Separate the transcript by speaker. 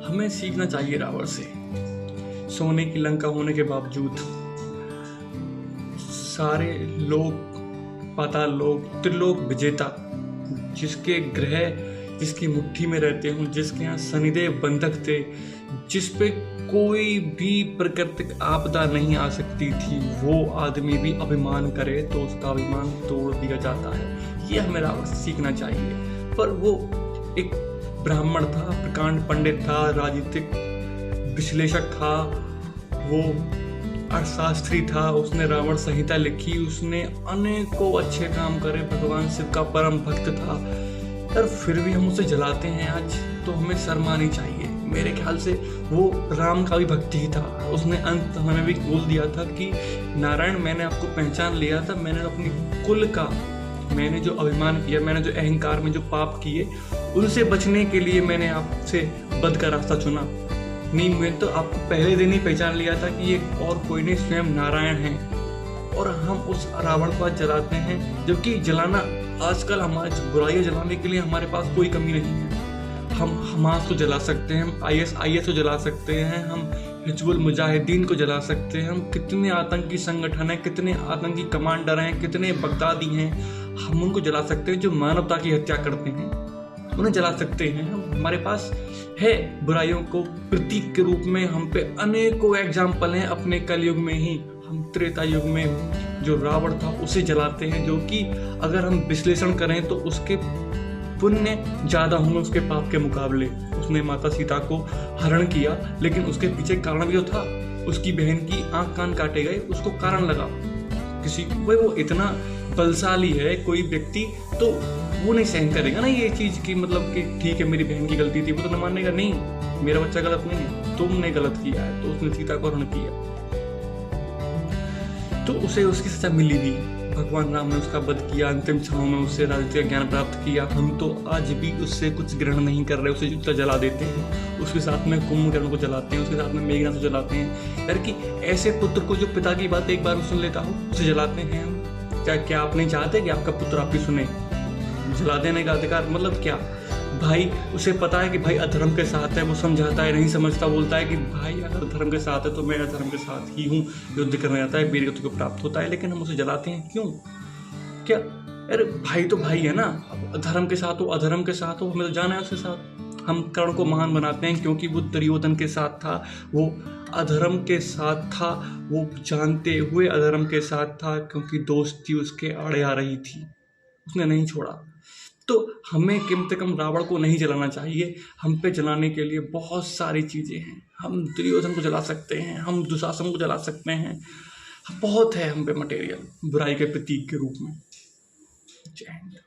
Speaker 1: हमें सीखना चाहिए रावण से। सोने की लंका होने के बावजूद सारे लोक, पाताल लोक, त्रिलोक विजेता, जिसके ग्रह जिसकी मुट्ठी में रहते हों, जिसके यहाँ शनिदेव बंधक थे, जिस पे कोई भी प्राकृतिक आपदा नहीं आ सकती थी, वो आदमी भी अभिमान करे तो उसका अभिमान तोड़ दिया जाता है। ये हमें रावण से सीखना चाहिए। पर वो एक ब्राह्मण था, प्रकांड पंडित था, राजनीतिक विश्लेषक था, वो अर्थशास्त्री था, उसने रावण संहिता लिखी, उसने अनेकों अच्छे काम करे, भगवान शिव का परम भक्त था। पर फिर भी हम उसे जलाते हैं आज, तो हमें शर्म आनी चाहिए। मेरे ख्याल से वो राम का भी भक्ति ही था। उसने अंत हमें भी बोल दिया था कि नारायण, मैंने आपको पहचान लिया था, मैंने अपनी कुल का, मैंने जो अभिमान किया, मैंने जो अहंकार में जो पाप किए, उनसे बचने के लिए मैंने आपसे बद का रास्ता चुना। नहीं, मैं तो आपको पहले दिन ही पहचान लिया था कि ये और कोई नहीं, स्वयं नारायण है। और हम उस रावण को जलाते हैं, जबकि जलाना आजकल हमारे बुराइयां जलाने के लिए हमारे पास कोई कमी नहीं है। हम हमास को जला सकते हैं, हम IS को जला सकते हैं, हम हिजबुल मुजाहिदीन को जला सकते हैं, हम कितने आतंकी संगठन हैं, कितने आतंकी कमांडर हैं, कितने बगदादी हैं, हम उनको जला सकते हैं जो मानवता की हत्या करते हैं, उन्हें जला सकते हैं। हमारे पास है बुराइयों को प्रतीक के रूप में, हम पे अनेकों एग्जाम्पल हैं। अपने कलयुग में ही हम त्रेता युग में जो रावण था उसे जलाते हैं, जो कि अगर हम विश्लेषण करें तो उसके पुण्य ज्यादा होंगे उसके पाप के मुकाबले। उसने माता सीता को हरण किया, लेकिन उसके पीछे कारण भी तो था। उसकी बहन की आंख कान काटे गए, उसको कारण लगा किसी भाई, वो इतना बलशाली है कोई व्यक्ति, तो वो नहीं सहन करेगा ना ये चीज की, मतलब कि ठीक है मेरी बहन की गलती थी, वो तो न मानेगा, नहीं मेरा बच्चा गलत नहीं है, तुमने गलत किया है। तो उसने सीता को हरण किया, तो उसे उसकी सजा मिली भी। भगवान राम ने उसका वध किया, अंतिम क्षणों में उससे राजनीति का ज्ञान प्राप्त किया। हम तो आज भी उससे कुछ ग्रहण नहीं कर रहे, उसे जूता जला देते हैं, उसके साथ में कुंभकर्ण को जलाते हैं, उसके साथ में मेघनाथ को जलाते हैं। यार कि ऐसे पुत्र को जो पिता की बात एक बार सुन लेता हो उसे जलाते हैं हम। क्या आप नहीं चाहते कि आपका पुत्र आपकी सुने? जला देने का अधिकार मतलब क्या? भाई उसे पता है कि भाई अधर्म के साथ है, वो समझाता है, नहीं समझता, बोलता है कि भाई अगर धर्म के साथ है तो मैं अधर्म के साथ ही हूँ, युद्ध करने जाता है, वीरगति को प्राप्त होता है, लेकिन हम उसे जलाते हैं क्यों? क्या अरे भाई तो भाई है ना, धर्म के साथ हो अधर्म के साथ हो, हमें तो जाना है उसके साथ। हम कर्ण को महान बनाते हैं क्योंकि वो दुर्योधन के साथ था, वो अधर्म के साथ था, वो जानते हुए अधर्म के साथ था, क्योंकि दोस्ती उसके आड़े आ रही थी, उसने नहीं छोड़ा। तो हमें कम से कम रावण को नहीं जलाना चाहिए। हम पे जलाने के लिए बहुत सारी चीज़ें हैं। हम दुर्योधन को जला सकते हैं, हम दुशासन को जला सकते हैं, बहुत है हम पे मटेरियल बुराई के प्रतीक के रूप में। जय हिंद।